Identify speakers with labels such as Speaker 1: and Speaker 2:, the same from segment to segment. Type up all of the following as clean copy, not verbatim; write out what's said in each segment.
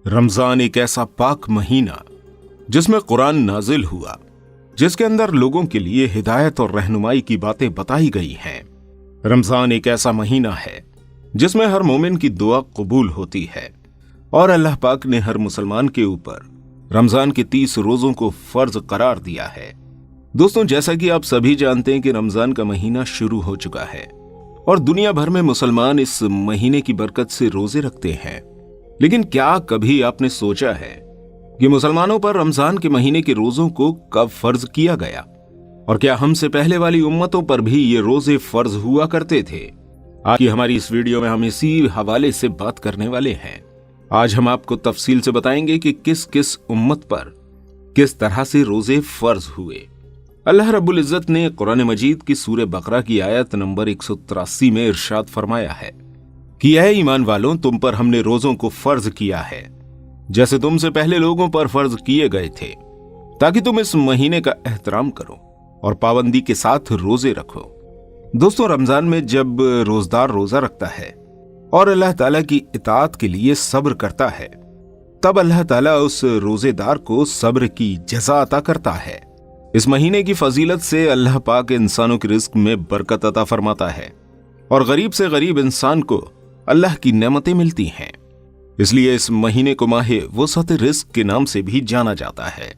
Speaker 1: रमजान एक ऐसा पाक महीना जिसमें कुरान नाजिल हुआ, जिसके अंदर लोगों के लिए हिदायत और रहनुमाई की बातें बताई गई हैं। रमजान एक ऐसा महीना है जिसमें हर मोमिन की दुआ कबूल होती है और अल्लाह पाक ने हर मुसलमान के ऊपर रमजान के 30 रोजों को फर्ज करार दिया है। दोस्तों, जैसा कि आप सभी जानते हैं कि रमजान का महीना शुरू हो चुका है और दुनिया भर में मुसलमान इस महीने की बरकत से रोजे रखते हैं। लेकिन क्या कभी आपने सोचा है कि मुसलमानों पर रमजान के महीने के रोजों को कब फर्ज किया गया और क्या हमसे पहले वाली उम्मतों पर भी ये रोजे फर्ज हुआ करते थे? आज की हमारी इस वीडियो में हम इसी हवाले से बात करने वाले हैं। आज हम आपको तफसील से बताएंगे कि किस किस उम्मत पर किस तरह से रोजे फर्ज हुए। अल्लाह रब्बुल इज्जत ने कुरान मजीद की सूरह बकरा की आयत नंबर 183 में इरशाद फरमाया है कि ऐ ईमान वालों, तुम पर हमने रोजों को फर्ज किया है जैसे तुमसे पहले लोगों पर फर्ज किए गए थे, ताकि तुम इस महीने का एहतराम करो और पाबंदी के साथ रोजे रखो। दोस्तों, रमजान में जब रोजदार रोजा रखता है और अल्लाह ताला की इताअत के लिए सब्र करता है, तब अल्लाह ताला उस रोजेदार को सब्र की जज़ा अता करता है। इस महीने की फजीलत से अल्लाह पाक इंसानों के रिज्क में बरकत अता फरमाता है और गरीब से गरीब इंसान को अल्लाह की नेमतें मिलती हैं। इसलिए इस महीने को माहे वसअत रिज्क के नाम से भी जाना जाता है।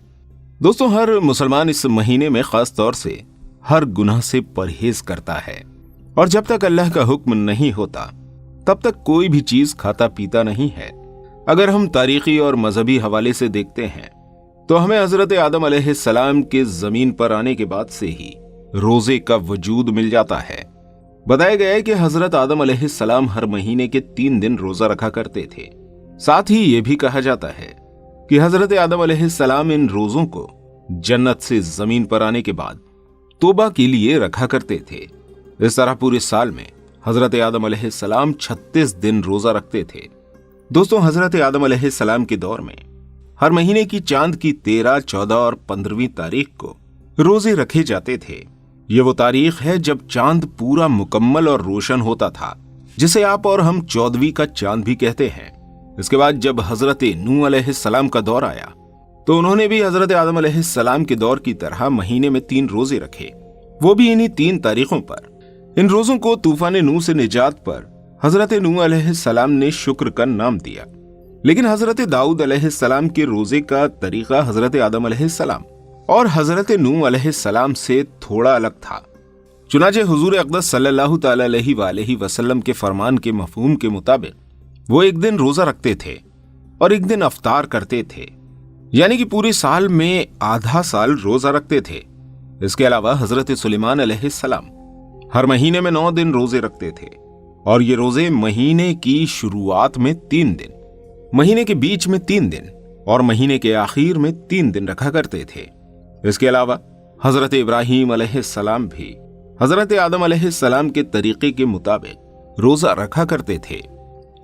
Speaker 1: दोस्तों, हर मुसलमान इस महीने में खास तौर से हर गुनाह से परहेज करता है और जब तक अल्लाह का हुक्म नहीं होता तब तक कोई भी चीज खाता पीता नहीं है। अगर हम तारीखी और मजहबी हवाले से देखते हैं तो हमें हजरत आदम अलैहिस्सलाम के जमीन पर आने के बाद से ही रोजे का वजूद मिल जाता है। बताया गया है कि हजरत आदम अलैहिस्सलाम हर महीने के 3 दिन रोजा रखा करते थे। साथ ही यह भी कहा जाता है कि हजरत आदम अलैहिस्सलाम इन रोजों को जन्नत से जमीन पर आने के बाद तौबा के लिए रखा करते थे। इस तरह पूरे साल में हजरत आदम अलैहिस्सलाम 36 दिन रोजा रखते थे। दोस्तों, हजरत आदम अलैहिस्सलाम के दौर में हर महीने की चांद की 13, 14 और 15वीं तारीख को रोजे रखे जाते थे। ये वो तारीख है जब चांद पूरा मुकम्मल और रोशन होता था, जिसे आप और हम 14वीं का चांद भी कहते हैं। इसके बाद जब हजरत नूह अलैहिस्सलाम का दौर आया तो उन्होंने भी हजरत आदम अलैहिस्सलाम के दौर की तरह महीने में 3 रोजे रखे, वो भी इन्हीं 3 तारीखों पर। इन रोजों को तूफान नूह से निजात पर हजरत नूह अलैहिस्सलाम ने शुक्र का नाम दिया। लेकिन हजरत दाऊद अलैहिस्सलाम के रोजे का तरीका हजरत आदम अलैहिस्सलाम और हजरत नूह अलैहिस्सलाम से थोड़ा अलग था। चुनाचे हुजूर अक़दस सल्लल्लाहु तआला अलैहि वसल्लम के फरमान के मफहूम के मुताबिक वो एक दिन रोजा रखते थे और एक दिन अफ्तार करते थे, यानी कि पूरे साल में आधा साल रोजा रखते थे। इसके अलावा हजरत सुलेमान अलैहिस्सलाम हर महीने में 9 दिन रोजे रखते थे और ये रोजे महीने की शुरुआत में 3 दिन, महीने के बीच में 3 दिन और महीने के आखिर में 3 दिन रखा करते थे। इसके अलावा हजरत इब्राहीम अलैहिस्सलाम भी हजरत आदम अलैहिस्सलाम के तरीके के मुताबिक रोजा रखा करते थे,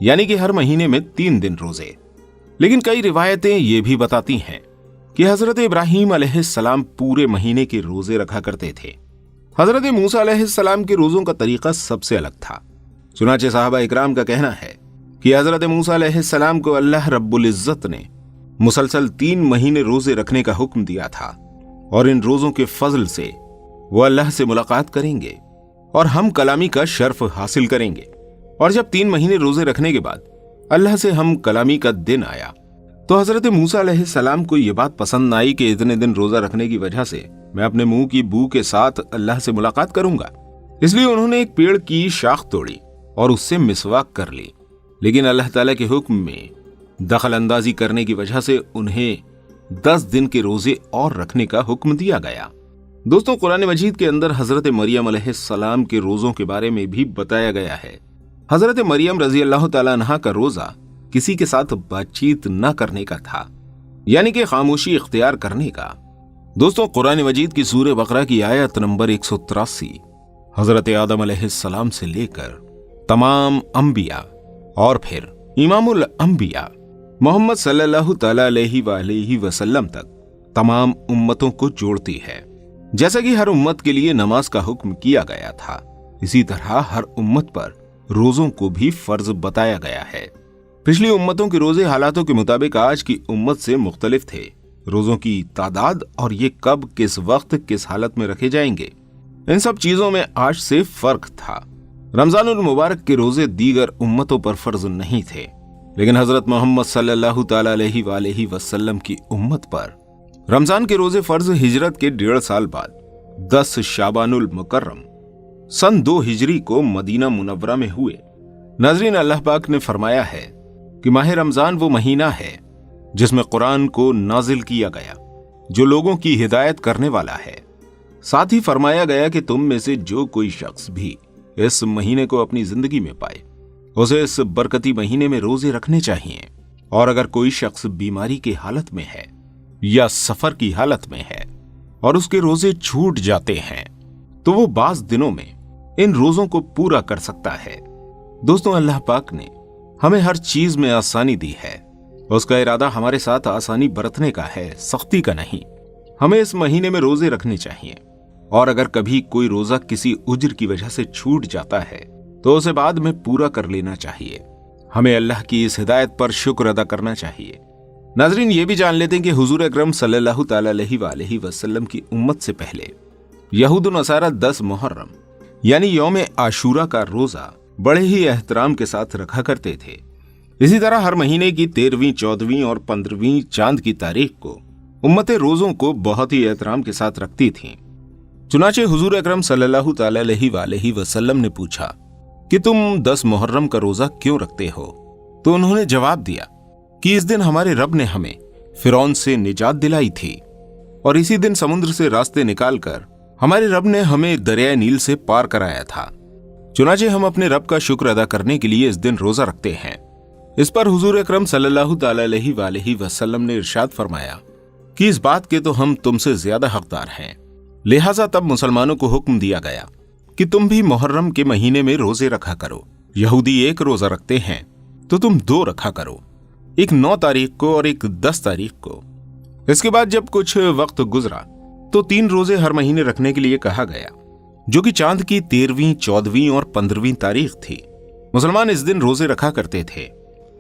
Speaker 1: यानी कि हर महीने में 3 दिन रोजे। लेकिन कई रिवायतें ये भी बताती हैं कि हजरत इब्राहीम अलैहिस्सलाम पूरे महीने के रोजे रखा करते थे। हजरत मूसा अलैहिस्सलाम के रोजों का तरीका सबसे अलग था। चुनाचे साहबा इकराम का कहना है कि हजरत मूसा अलैहिस्सलाम को अल्लाह रब्बुल इज्जत ने मुसलसल 3 महीने रोजे रखने का हुक्म दिया था और इन रोजों के फजल से वो अल्लाह से मुलाकात करेंगे और हम कलामी का शर्फ हासिल करेंगे। और जब 3 महीने रोजे रखने के बाद अल्लाह से हम कलामी का दिन आया तो हजरत मूसा अलैहिस्सलाम को यह बात पसंद आई कि इतने दिन रोजा रखने की वजह से मैं अपने मुंह की बू के साथ अल्लाह से मुलाकात करूंगा। इसलिए उन्होंने एक पेड़ की शाख तोड़ी और उससे मिसवाक कर ली। लेकिन अल्लाह ताला के हुक्म में दखल अंदाजी करने की वजह से उन्हें 10 दिन के रोजे और रखने का हुक्म दिया गया। दोस्तों, कुरान मजीद के अंदर हजरत मरियम अलैहिस्सलाम के रोजों के बारे में भी बताया गया है। हजरत मरियम रजी अल्लाह तआला अन्हा का रोजा किसी के साथ बातचीत न करने का था, यानी कि खामोशी इख्तियार करने का। दोस्तों, कुरान मजीद की सूरह बकरा की आयत नंबर 183 हजरत आदम अलैहिस्सलाम से लेकर तमाम अंबिया और फिर इमामुल अंबिया मोहम्मद सल्लल्लाहु तआला अलैहि वसल्लम तक तमाम उम्मतों को जोड़ती है। जैसा कि हर उम्मत के लिए नमाज का हुक्म किया गया था, इसी तरह हर उम्मत पर रोजों को भी फर्ज बताया गया है। पिछली उम्मतों के रोजे हालातों के मुताबिक आज की उम्मत से मुख्तलिफ थे। रोजों की तादाद और ये कब, किस वक्त, किस हालत में रखे जाएंगे, इन सब चीजों में आज से फर्क था। रमजानुल मुबारक के रोजे दीगर उम्मतों पर फर्ज नहीं थे, लेकिन हजरत मोहम्मद सल्लल्लाहु तआला अलैहि वसल्लम की उम्मत पर रमजान के रोजे फर्ज हिजरत के 1.5 साल बाद 10 शाबानुल मुकर्रम सन 2 हिजरी को मदीना मुनव्वरा में हुए। नाज़रीन, अल्लाह पाक ने फरमाया है कि माह रमजान वो महीना है जिसमें कुरान को नाजिल किया गया, जो लोगों की हिदायत करने वाला है। साथ ही फरमाया गया कि तुम में से जो कोई शख्स भी इस महीने को अपनी जिंदगी में पाए, उसे इस बरकती महीने में रोजे रखने चाहिए। और अगर कोई शख्स बीमारी की हालत में है या सफर की हालत में है और उसके रोजे छूट जाते हैं, तो वो बाज दिनों में इन रोजों को पूरा कर सकता है। दोस्तों, अल्लाह पाक ने हमें हर चीज में आसानी दी है। उसका इरादा हमारे साथ आसानी बरतने का है, सख्ती का नहीं। हमें इस महीने में रोजे रखने चाहिए, और अगर कभी कोई रोजा किसी उज्र की वजह से छूट जाता है तो उसे बाद में पूरा कर लेना चाहिए। हमें अल्लाह की इस हिदायत पर शुक्र अदा करना चाहिए। नाज़रीन, ये भी जान लेते हैं कि हुजूर अकरम सल्लल्लाहु तआला अलैहि वसल्लम की उम्मत से पहले यहूद और नसारा 10 मुहर्रम यानी यौम आशूरा का रोजा बड़े ही एहतराम के साथ रखा करते थे। इसी तरह हर महीने की 13वीं, 14वीं और 15वीं चांद की तारीख को उम्मतें रोजों को बहुत ही एहतराम के साथ रखती थीं। चुनाचे हुजूर अकरम सल्लल्लाहु तआला अलैहि वसल्लम ने पूछा कि तुम 10 मुहर्रम का रोजा क्यों रखते हो? तो उन्होंने जवाब दिया कि इस दिन हमारे रब ने हमें फिरौन से निजात दिलाई थी, और इसी दिन समुद्र से रास्ते निकालकर हमारे रब ने हमें दरिया नील से पार कराया था। चुनाचे हम अपने रब का शुक्र अदा करने के लिए इस दिन रोजा रखते हैं। इस पर हुजूर अकरम सल्लल्लाहु तआला अलैहि वसल्लम ने इरशाद फरमाया कि इस बात के तो हम तुमसे ज्यादा हकदार हैं। लिहाजा तब मुसलमानों को हुक्म दिया गया कि तुम भी मुहर्रम के महीने में रोजे रखा करो। यहूदी 1 रोजा रखते हैं तो तुम 2 रखा करो, एक 9 तारीख को और एक 10 तारीख को। इसके बाद जब कुछ वक्त गुजरा तो 3 रोजे हर महीने रखने के लिए कहा गया, जो कि चांद की 13वीं, 14वीं और 15वीं तारीख थी। मुसलमान इस दिन रोजे रखा करते थे,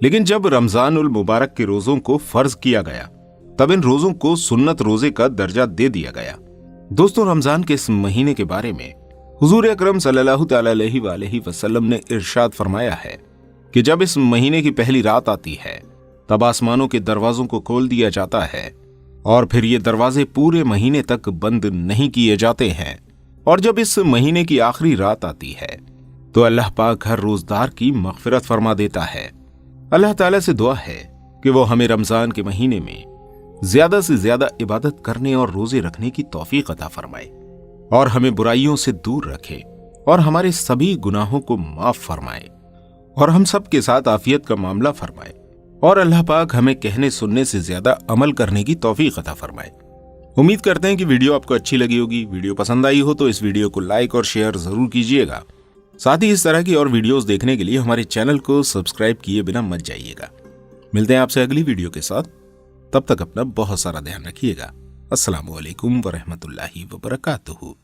Speaker 1: लेकिन जब रमजानुल मुबारक के रोजों को फर्ज किया गया तब इन रोजों को सुन्नत रोजे का दर्जा दे दिया गया। दोस्तों, रमजान के इस महीने के बारे में हुजूर अकरम सल्लल्लाहु तआला अलैहि वसल्लम ने इरशाद फरमाया है कि जब इस महीने की पहली रात आती है तब आसमानों के दरवाजों को खोल दिया जाता है, और फिर ये दरवाजे पूरे महीने तक बंद नहीं किए जाते हैं। और जब इस महीने की आखिरी रात आती है तो अल्लाह पाक हर रोजदार की मगफिरत फरमा देता है। अल्लाह ताला से दुआ है कि वो हमें रमजान के महीने में ज्यादा से ज्यादा इबादत करने और रोजे रखने की तौफीक अता फरमाए, और हमें बुराइयों से दूर रखे, और हमारे सभी गुनाहों को माफ फरमाए, और हम सब के साथ आफियत का मामला फरमाए, और अल्लाह पाक हमें कहने सुनने से ज्यादा अमल करने की तौफीक अता फरमाए। उम्मीद करते हैं कि वीडियो आपको अच्छी लगी होगी। वीडियो पसंद आई हो तो इस वीडियो को लाइक और शेयर जरूर कीजिएगा। साथ ही इस तरह की और वीडियोस देखने के लिए हमारे चैनल को सब्सक्राइब किए बिना मत जाइएगा। मिलते हैं आपसे अगली वीडियो के साथ, तब तक अपना बहुत सारा ध्यान रखिएगा। अस्सलामु अलैकुम व रहमतुल्लाहि व बरकातुहू।